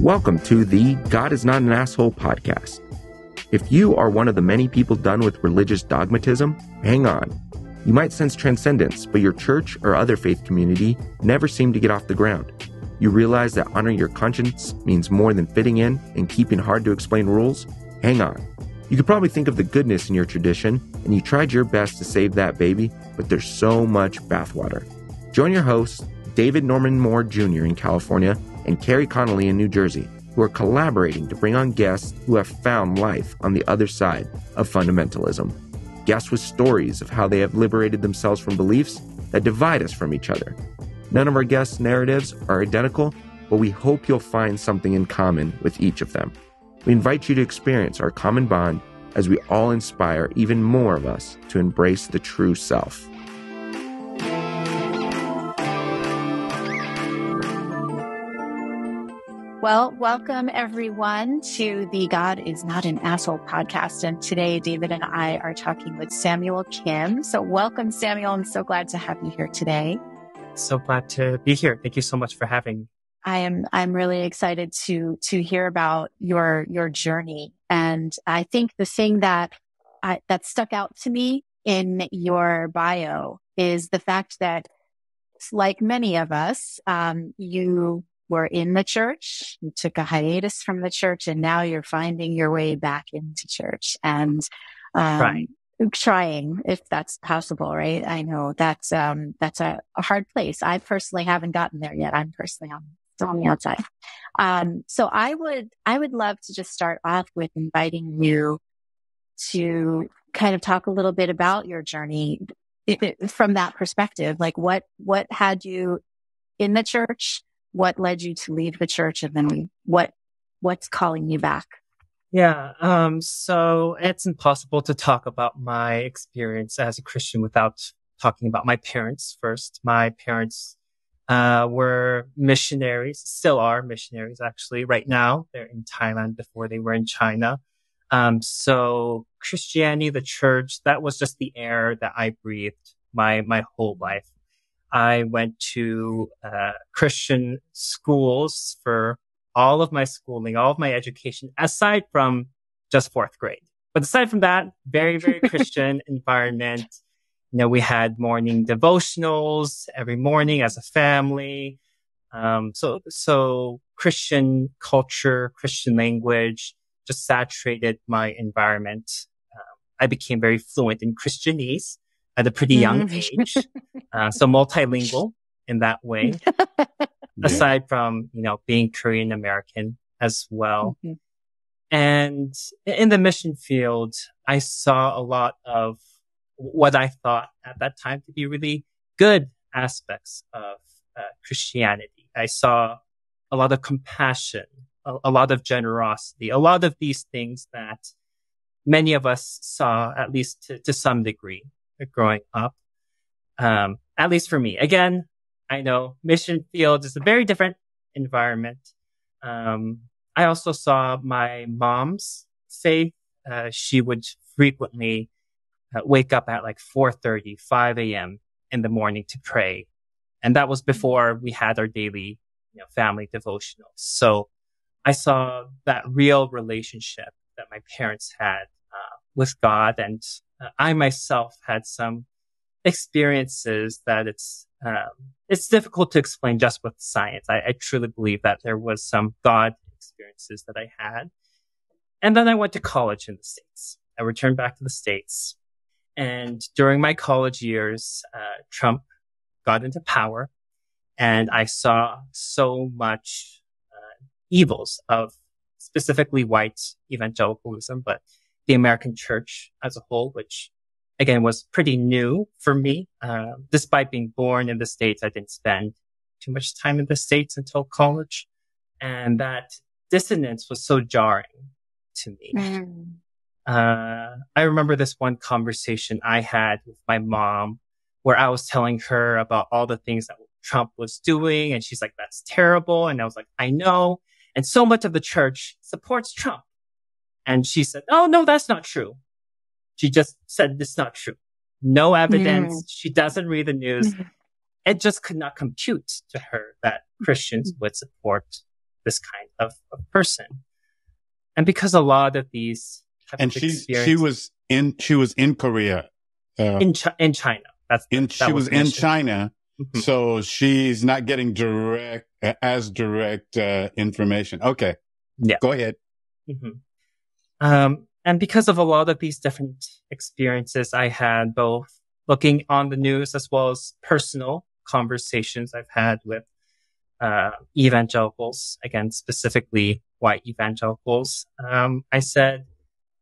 Welcome to the God is Not an Asshole podcast. If you are one of the many people done with religious dogmatism, hang on. You might sense transcendence, but your church or other faith community never seem to get off the ground. You realize that honoring your conscience means more than fitting in and keeping hard to explain rules? Hang on. You could probably think of the goodness in your tradition, and you tried your best to save that baby, but there's so much bathwater. Join your hosts, David Norman Moore Jr. in California and Carrie Connolly in New Jersey, who are collaborating to bring on guests who have found life on the other side of fundamentalism. Guests with stories of how they have liberated themselves from beliefs that divide us from each other. None of our guests' narratives are identical, but we hope you'll find something in common with each of them. We invite you to experience our common bond as we all inspire even more of us to embrace the true self. Well, welcome everyone to the God is Not an Asshole podcast. And today, David and I are talking with Samuel Kim. So welcome, Samuel. I'm so glad to have you here today. So glad to be here. Thank you so much for having me. I'm really excited to hear about your journey. And I think the thing that stuck out to me in your bio is the fact that, like many of us, you were in the church, you took a hiatus from the church, and now you're finding your way back into church and trying, if that's possible, right? I know that's a hard place. I personally haven't gotten there yet. I'm personally still on the outside. So I would love to just start off with inviting you to kind of talk a little bit about your journey from that perspective. Like what had you in the church? What led you to leave the church, and then what's calling you back? Yeah. So it's impossible to talk about my experience as a Christian without talking about my parents first. My parents, were missionaries, still are missionaries actually right now. They're in Thailand. Before they were in China. So Christianity, the church, that was just the air that I breathed my whole life. I went to Christian schools for all of my schooling, all of my education, aside from just fourth grade. But aside from that, very, very Christian environment. You know, we had morning devotionals every morning as a family. So Christian culture, Christian language just saturated my environment. I became very fluent in Christianese at a pretty young age. So multilingual in that way, aside from, being Korean American as well. Mm-hmm. And in the mission field, I saw a lot of what I thought at that time to be really good aspects of Christianity. I saw a lot of compassion, a lot of generosity, a lot of these things that many of us saw, at least to some degree, growing up. At least for me. Again, I know mission field is a very different environment. I also saw my mom's faith. She would frequently wake up at like 4:30, 5 a.m. in the morning to pray. And that was before we had our daily, family devotionals. So I saw that real relationship that my parents had with God, and I myself had some experiences that it's difficult to explain just with science. I truly believe that there was some God experiences that I had. And then I went to college in the States. I returned back to the States. And during my college years, Trump got into power, and I saw so much evils of specifically white evangelicalism, but the American church as a whole, which again was pretty new for me. Despite being born in the States, I didn't spend too much time in the States until college. And that dissonance was so jarring to me. I remember this one conversation I had with my mom where I was telling her about all the things that Trump was doing. And she's like, that's terrible. And I was like, I know. And so much of the church supports Trump. And she said, oh, no, that's not true. She just said, it's not true. No evidence. She doesn't read the news. It just could not compute to her that Christians would support this kind of person. And because a lot of these and she was in Korea, in China. She was in China. Mm-hmm. So she's not getting direct information. Okay. Yeah. Go ahead. Mm-hmm. And because of a lot of these different experiences I had, both looking on the news as well as personal conversations I've had with evangelicals, again, specifically white evangelicals, I said,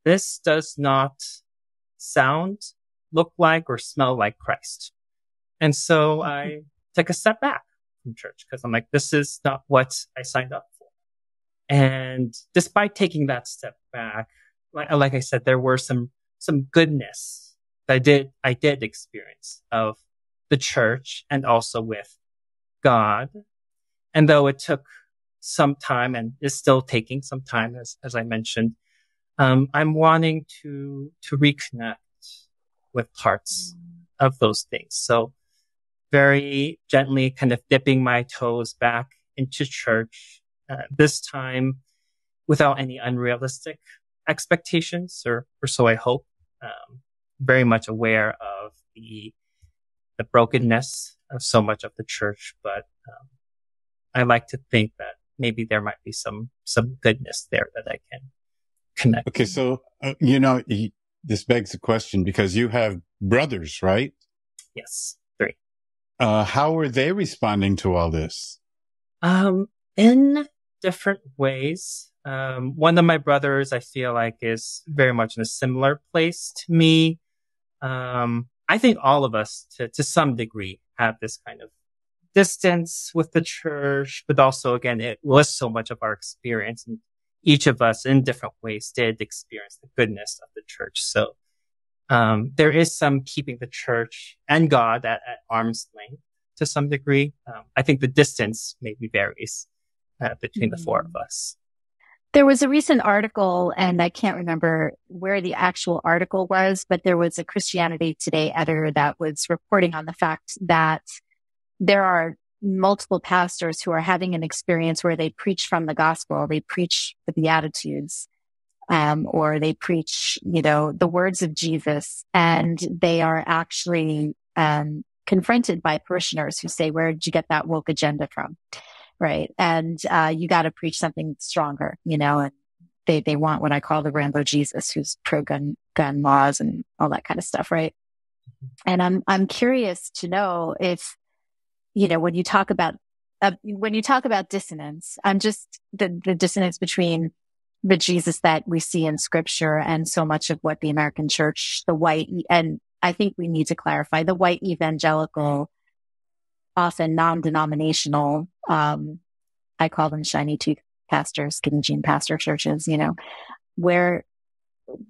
this does not sound, look like, or smell like Christ. And so I took a step back from church because I'm like, this is not what I signed up for. And despite taking that step back, like I said, there were some goodness that I did experience of the church and also with God. And though it took some time and is still taking some time, as I mentioned, I'm wanting to reconnect with parts of those things. So very gently kind of dipping my toes back into church, this time without any unrealistic expectations, or so I hope. Very much aware of the brokenness of so much of the church, but I like to think that maybe there might be some goodness there that I can connect. Okay, so this begs the question because you have brothers, right? Yes, 3. How are they responding to all this? In different ways. One of my brothers, I feel like, is very much in a similar place to me. I think all of us, to some degree, have this kind of distance with the church, but also, again, it was so much of our experience, and each of us in different ways did experience the goodness of the church. So, there is some keeping the church and God at arm's length to some degree. I think the distance maybe varies between the 4 of us. There was a recent article, and I can't remember where the actual article was, but there was a Christianity Today editor that was reporting on the fact that there are multiple pastors who are having an experience where they preach from the gospel, they preach the Beatitudes, or they preach, the words of Jesus, and they are actually confronted by parishioners who say, where did you get that woke agenda from? Right. And you got to preach something stronger, and they want what I call the Rambo Jesus, who's pro gun laws and all that kind of stuff. Right. And I'm curious to know if, when you talk about dissonance, I'm just the dissonance between the Jesus that we see in scripture and so much of what the American church, and I think we need to clarify the white evangelical, often non-denominational, I call them shiny tooth pastors, skinny jean pastor churches, where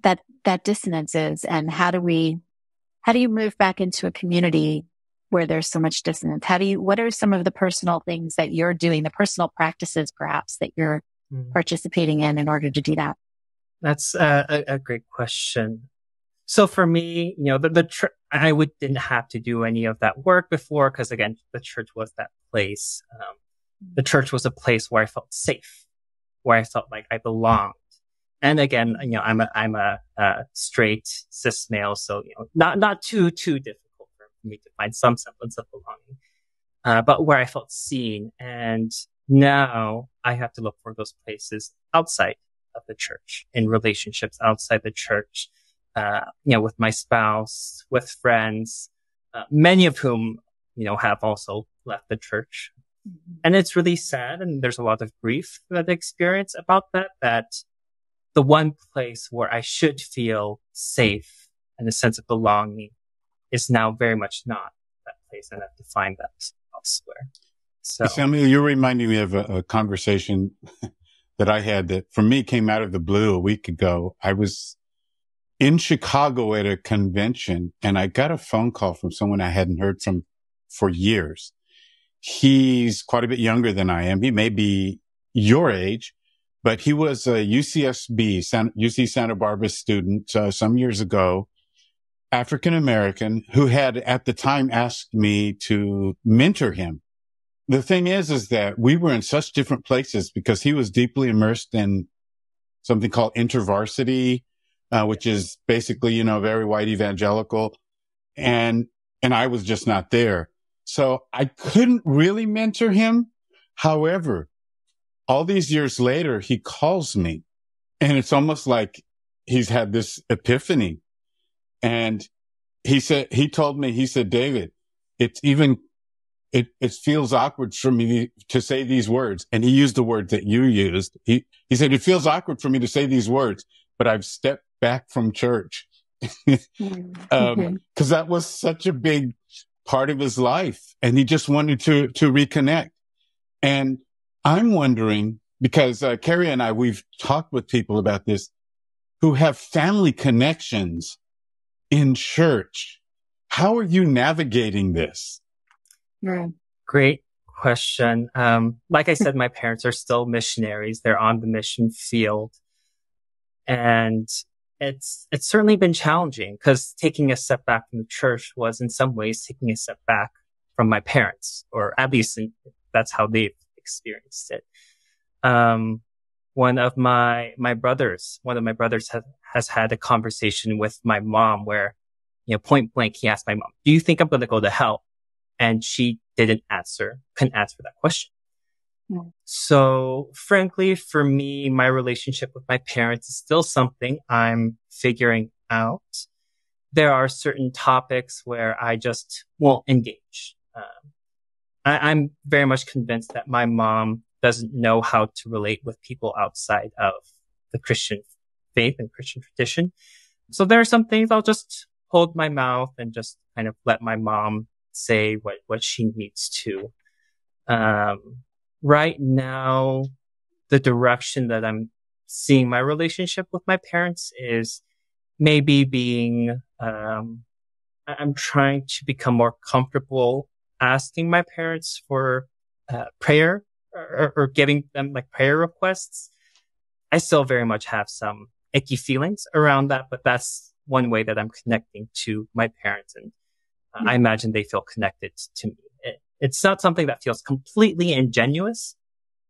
that dissonance is, and how do you move back into a community where there's so much dissonance? What are some of the personal things that you're doing, the personal practices perhaps that you're participating in order to do that? That's a great question. So for me, I didn't have to do any of that work before, because again, the church was that place. The church was a place where I felt safe, where I felt like I belonged. And again, I'm a straight cis male, so not too difficult for me to find some semblance of belonging, but where I felt seen. And now I have to look for those places outside of the church, in relationships outside the church. With my spouse, with friends, many of whom, have also left the church. And it's really sad. And there's a lot of grief that I experience about that the one place where I should feel safe and a sense of belonging is now very much not that place. And I have to find that elsewhere. So, Samuel, you're reminding me of a conversation that I had that for me came out of the blue a week ago. I was in Chicago at a convention, and I got a phone call from someone I hadn't heard from for years. He's quite a bit younger than I am. He may be your age, but he was a UC Santa Barbara student some years ago, African American, who had at the time asked me to mentor him. the thing is that we were in such different places because he was deeply immersed in something called intervarsity, which is basically, very white evangelical. And I was just not there. So I couldn't really mentor him. However, all these years later, he calls me and it's almost like he's had this epiphany. And he said, David, it feels awkward for me to say these words. And he used the word that you used. He said, it feels awkward for me to say these words, but I've stepped back from church. Cause that was such a big part of his life. And he just wanted to reconnect. And I'm wondering, because Carrie and I, we've talked with people about this who have family connections in church. How are you navigating this? Great question. Like I said, my parents are still missionaries. They're on the mission field. And it's certainly been challenging because taking a step back from the church was in some ways taking a step back from my parents, or at least that's how they've experienced it. One of my brothers has had a conversation with my mom where, point blank, he asked my mom, do you think I'm going to go to hell? And she couldn't answer that question. So frankly, for me, my relationship with my parents is still something I'm figuring out. There are certain topics where I just won't engage. I'm very much convinced that my mom doesn't know how to relate with people outside of the Christian faith and Christian tradition. So there are some things I'll just hold my mouth and just kind of let my mom say what she needs to. Right now, the direction that I'm seeing my relationship with my parents is maybe I'm trying to become more comfortable asking my parents for prayer or giving them like prayer requests. I still very much have some icky feelings around that, but that's one way that I'm connecting to my parents, and I imagine they feel connected to me. It's not something that feels completely ingenuous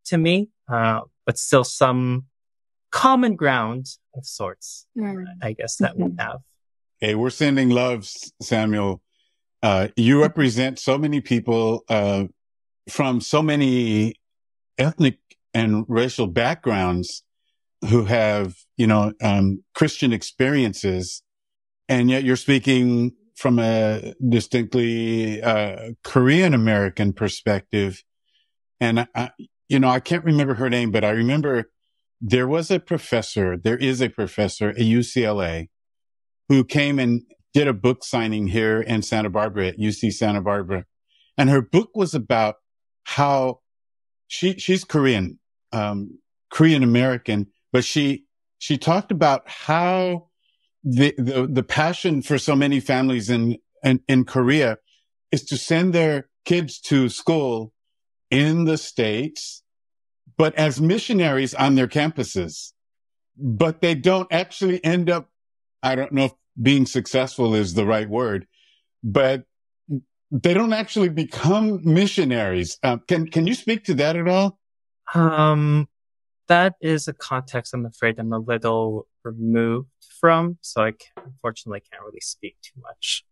to me, but still some common ground of sorts, I guess, that we have. Hey, we're sending love, Samuel. You represent so many people from so many ethnic and racial backgrounds who have, Christian experiences, and yet you're speaking from a distinctly Korean American perspective. And I can't remember her name, but I remember there is a professor at UCLA who came and did a book signing here in Santa Barbara at UC Santa Barbara. And her book was about how she's Korean, Korean American, but she talked about how the passion for so many families in Korea is to send their kids to school in the States, but as missionaries on their campuses. But they don't actually end up, I don't know if being successful is the right word, but they don't actually become missionaries. Can you speak to that at all? That is a context I'm afraid I'm a little removed from, so I unfortunately can't really speak too much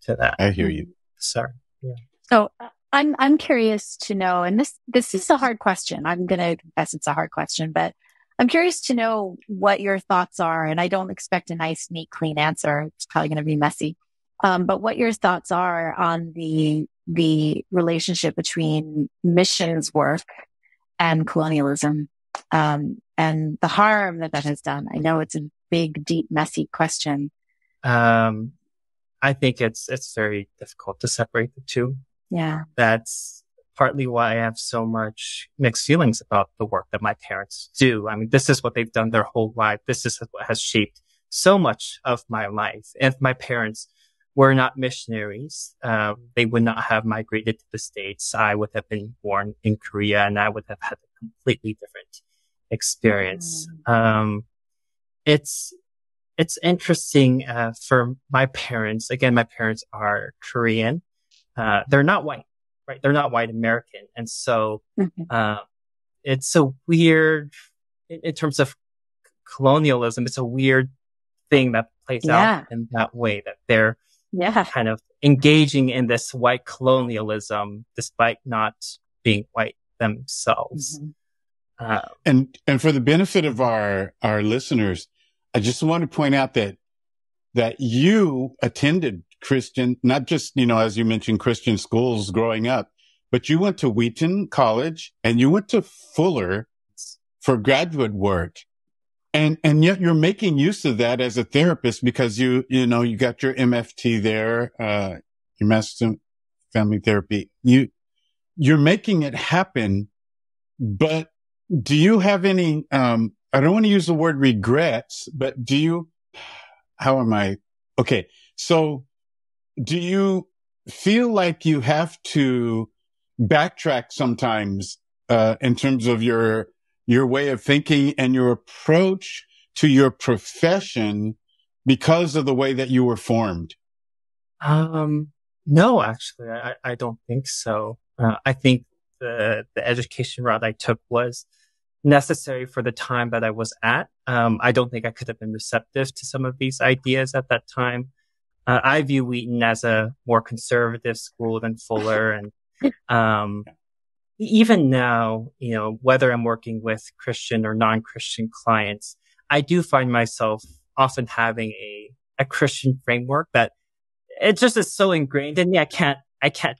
to that. I hear you. Sorry. Yeah. So I'm curious to know, and this is a hard question. I'm going to confess it's a hard question, but I'm curious to know what your thoughts are. And I don't expect a nice, neat, clean answer. It's probably going to be messy. But what your thoughts are on the relationship between missions work and colonialism, and the harm that has done. I know it's a big, deep, messy question. I think it's very difficult to separate the two. Yeah. That's partly why I have so much mixed feelings about the work that my parents do. I mean, this is what they've done their whole life. This is what has shaped so much of my life. If my parents were not missionaries, they would not have migrated to the States. I would have been born in Korea and I would have had a completely different experience. It's interesting, for my parents. Again, my parents are Korean. They're not white. right? They're not white American. And so, it's a weird, in terms of colonialism, it's a weird thing that plays out in that way, that they're kind of engaging in this white colonialism despite not being white themselves. And for the benefit of our listeners, I just want to point out that you attended Christian, not just, as you mentioned, Christian schools growing up, but you went to Wheaton College and you went to Fuller for graduate work. And yet you're making use of that as a therapist because you got your MFT there, your Master's in Family Therapy. You're making it happen, but do you have any, I don't want to use the word regrets, but so do you feel like you have to backtrack sometimes, in terms of your way of thinking and your approach to your profession because of the way that you were formed? No, actually, I don't think so. I think the education route I took was necessary for the time that I was at. I don't think I could have been receptive to some of these ideas at that time. I view Wheaton as a more conservative school than Fuller. And, even now, whether I'm working with Christian or non-Christian clients, I do find myself often having a Christian framework that it just is so ingrained in me. I can't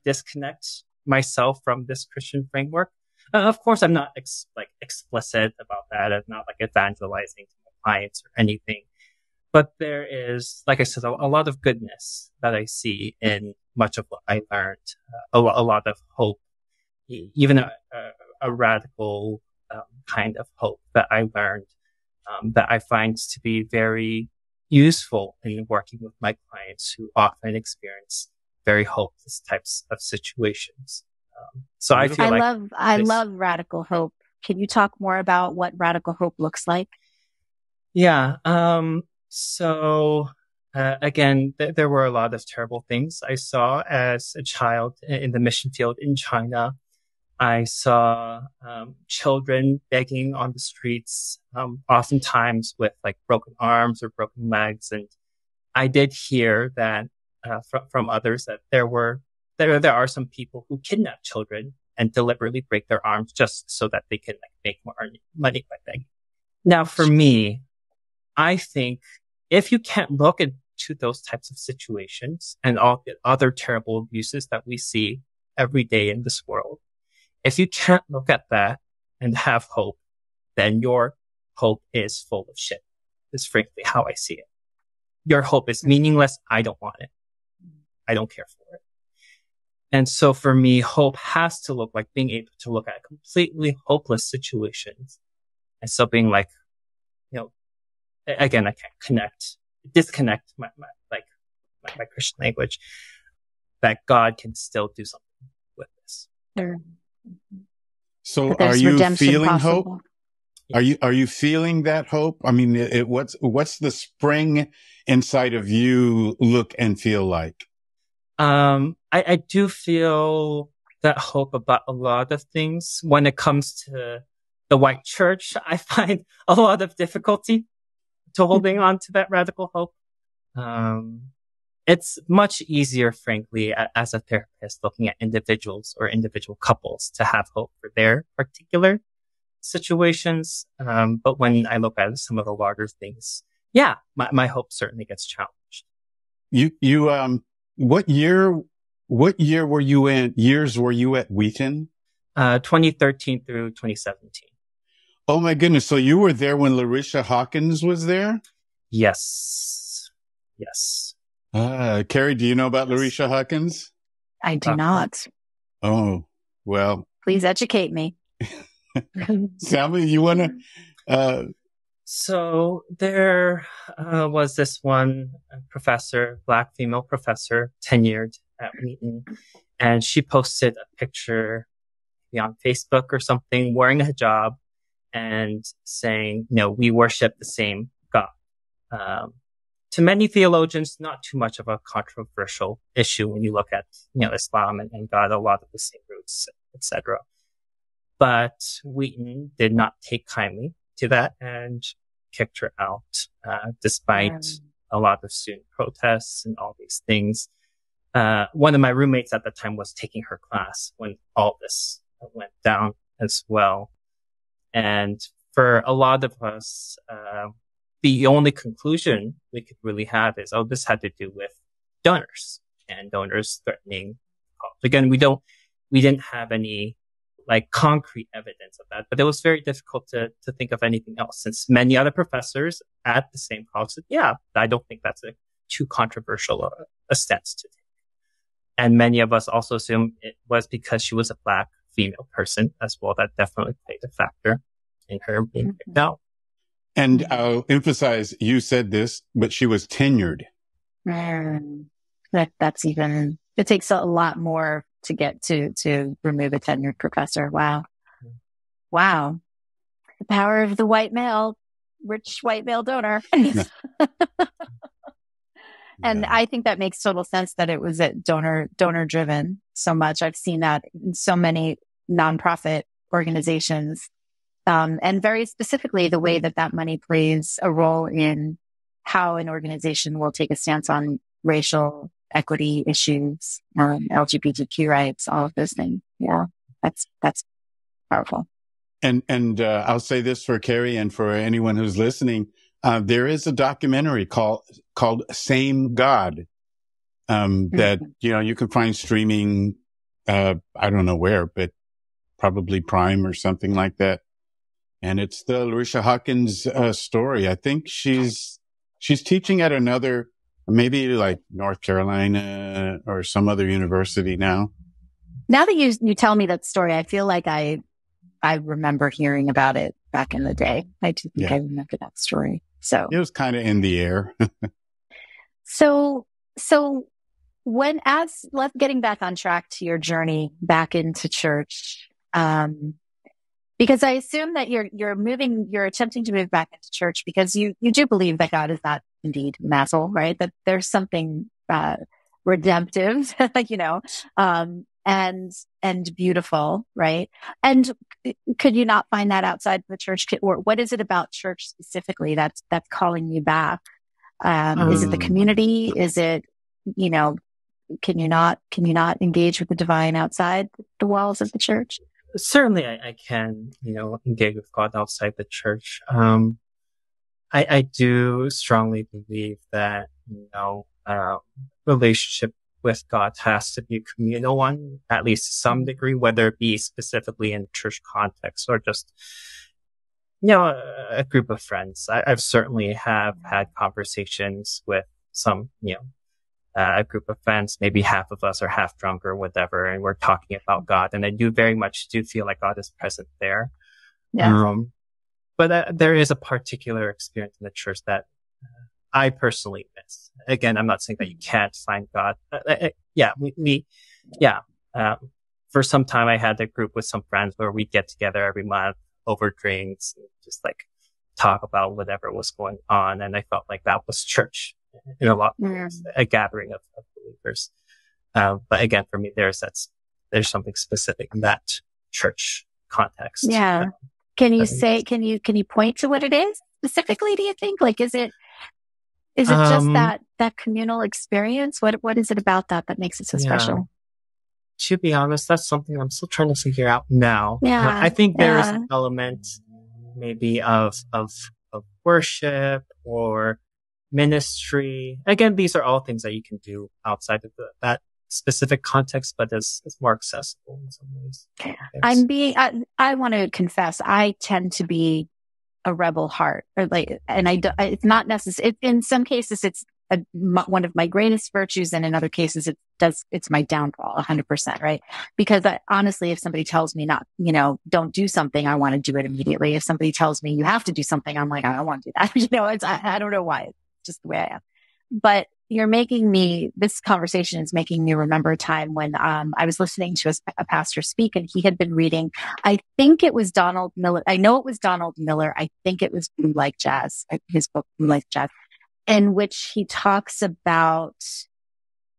disconnect myself from this Christian framework. Of course, I'm not explicit about that. I'm not evangelizing to my clients or anything. But there is, like I said, a lot of goodness that I see in much of what I learned. A lot of hope, even a radical kind of hope that I learned, that I find to be very useful in working with my clients who often experience very hopeless types of situations. So I feel I love radical hope. Can you talk more about what radical hope looks like? Yeah. So, again, there were a lot of terrible things I saw as a child in the mission field in China. I saw, children begging on the streets, oftentimes with broken arms or broken legs. And I did hear that, from others that there are some people who kidnap children and deliberately break their arms just so that they can make more money by begging. Now, for me, I think if you can't look into those types of situations and all the other terrible abuses that we see every day in this world, if you can't look at that and have hope, then your hope is full of shit. Is frankly how I see it. Your hope is meaningless. I don't want it. I don't care for it. And so for me, hope has to look like being able to look at completely hopeless situations and still being again, I can't disconnect my Christian language, that God can still do something with this. Sure. So are you feeling hope? Are you feeling that hope? I mean, what's the spring inside of you look and feel like? I do feel that hope about a lot of things. When it comes to the white church, I find a lot of difficulty to holding on to that radical hope. It's much easier, frankly, as a therapist looking at individuals or individual couples to have hope for their particular situations. But when I look at some of the larger things, my hope certainly gets challenged. What year were you in? Years were you at Wheaton? 2013 through 2017. Oh my goodness. So you were there when Larisha Hawkins was there? Yes. Carrie, do you know about Larisha Hawkins? I do not. Oh, well. Please educate me. Sammy, you want to? So there was this one professor, black female professor, tenured at Wheaton, and she posted a picture on Facebook or something wearing a hijab and saying, we worship the same God. To many theologians, not too much of a controversial issue when you look at, Islam and God, a lot of the same fruits, etc. But Wheaton did not take kindly to that and kicked her out, despite a lot of student protests and all these things. One of my roommates at the time was taking her class when all this went down as well. And for a lot of us, the only conclusion we could really have is, this had to do with donors and donors threatening. Again, we didn't have any concrete evidence of that, but it was very difficult to think of anything else, since many other professors at the same college said, I don't think that's a too controversial a stance to take. And many of us also assume it was because she was a Black female person as well. That definitely played a factor in her being kicked out. And I'll emphasize, you said this, but she was tenured. That's even, it takes a lot more to get to remove a tenured professor. Wow. The power of the rich white male donor. And I think that makes total sense that it was donor driven so much. I've seen that in so many nonprofit organizations. And very specifically the way that money plays a role in how an organization will take a stance on racial equity issues, LGBTQ rights, all of those things. Yeah. That's powerful. And I'll say this for Carrie and for anyone who's listening. There is a documentary called Same God, that, you can find streaming, I don't know where, but probably Prime or something like that. And it's the Larisha Hawkins, story. I think she's teaching at another, maybe like North Carolina or some other university now. Now that you tell me that story, I feel like I remember hearing about it back in the day. I do think I remember that story. So it was kind of in the air. So getting back on track to your journey back into church, because I assume that you're attempting to move back into church because you do believe that God is not indeed an asshole, right? That there's something, redemptive, and beautiful, right? And could you not find that outside the church? Or what is it about church specifically that's calling you back? Is it the community? Is it, can you not engage with the divine outside the walls of the church? Certainly I can, engage with God outside the church. I do strongly believe that, relationship with God has to be a communal one, at least to some degree, whether it be specifically in church context or just, a group of friends. I've certainly have had conversations with some, a group of friends, maybe half of us are half drunk or whatever, and we're talking about God. And I very much feel like God is present there. Yeah. But there is a particular experience in the church that I personally miss. Again, I'm not saying that you can't find God. For some time I had a group with some friends where we'd get together every month over drinks and just talk about whatever was going on. And I felt like that was church in a lot of ways, a gathering of believers. But again, for me, there's something specific in that church context. Yeah. Can you point to what it is specifically, do you think? Is it just that communal experience? What is it about that makes it so special? To be honest, that's something I'm still trying to figure out now. Yeah. I think there is an element maybe of worship or ministry. Again, these are all things that you can do outside of that specific context, but it's more accessible in some ways. I want to confess, I tend to be a rebel heart, it's not necessary. In some cases, it's one of my greatest virtues, and in other cases, it's my downfall, 100%, right? Because honestly, if somebody tells me not, don't do something, I want to do it immediately. If somebody tells me you have to do something, I'm like, I don't want to do that. I don't know why. It's just the way I am. But this conversation is making me remember a time when, I was listening to a pastor speak, and he had been reading, I think it was Donald Miller. I know it was Donald Miller. I think it was Blue Like Jazz, his book, Blue Like Jazz, in which he talks about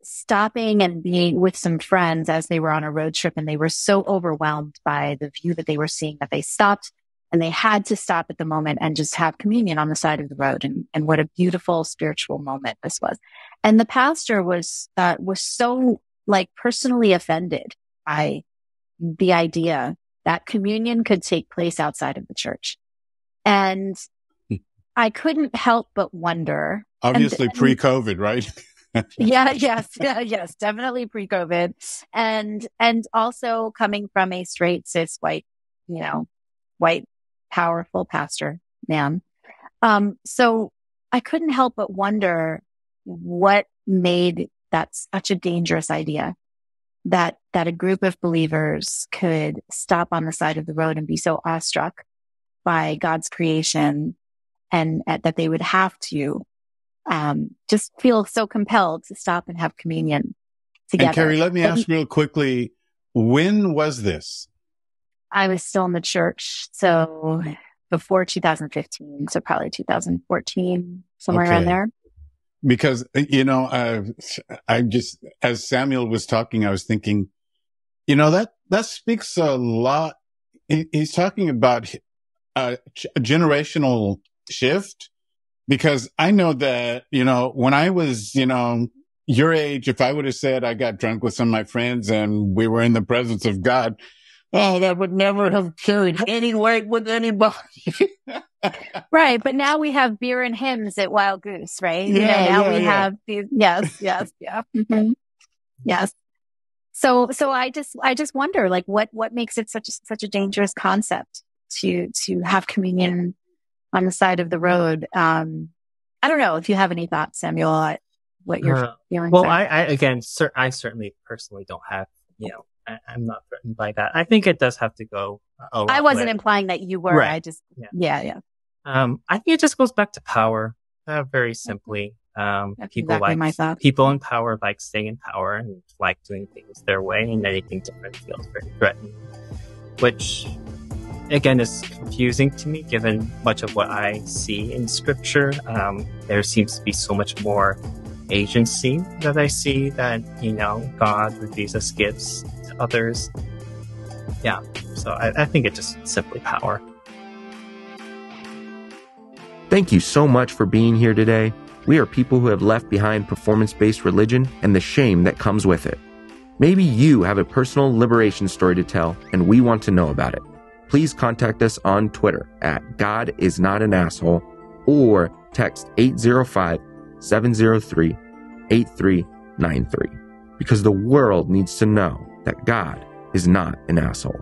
stopping and being with some friends as they were on a road trip, and they were so overwhelmed by the view that they were seeing that they stopped, and they had to stop at the moment and just have communion on the side of the road. And what a beautiful spiritual moment this was. And the pastor was so like personally offended by the idea that communion could take place outside of the church. And I couldn't help but wonder. Obviously pre-COVID, right? Yes, definitely pre-COVID. And also coming from a straight, cis, white, white, powerful pastor man. So I couldn't help but wonder what made that such a dangerous idea, that a group of believers could stop on the side of the road and be so awestruck by God's creation, and that they would have to just feel so compelled to stop and have communion together. And Carrie, let me ask real quickly, when was this? I was still in the church, so before 2015, so probably 2014, somewhere around there. Because, I just, as Samuel was talking, I was thinking, that speaks a lot. He's talking about a generational shift, because I know that, when I was, your age, if I would have said I got drunk with some of my friends and we were in the presence of God, that would never have carried any weight with anybody. Right. But now we have beer and hymns at Wild Goose, right? Yeah, we have these. Yes. Yeah. Mm-hmm. Yes. So I just wonder, like, what makes it such a dangerous concept to have communion on the side of the road? I don't know if you have any thoughts, Samuel, what you're feeling. Well, I certainly personally don't have, I'm not threatened by that. I think it does have to go a lot. I wasn't implying that you were. Right. I just, yeah. I think it just goes back to power, very simply. That's People exactly my thoughts. people in power like staying in power and like doing things their way, and anything different feels very threatening, which again is confusing to me given much of what I see in scripture. There seems to be so much more agency that I see that, God reveals us gifts to others. Yeah. So I think it's just simply power. Thank you so much for being here today. We are people who have left behind performance-based religion and the shame that comes with it. Maybe you have a personal liberation story to tell, and we want to know about it. Please contact us on Twitter at God is not an asshole, or text 805-703-8393, because the world needs to know that God is not an asshole.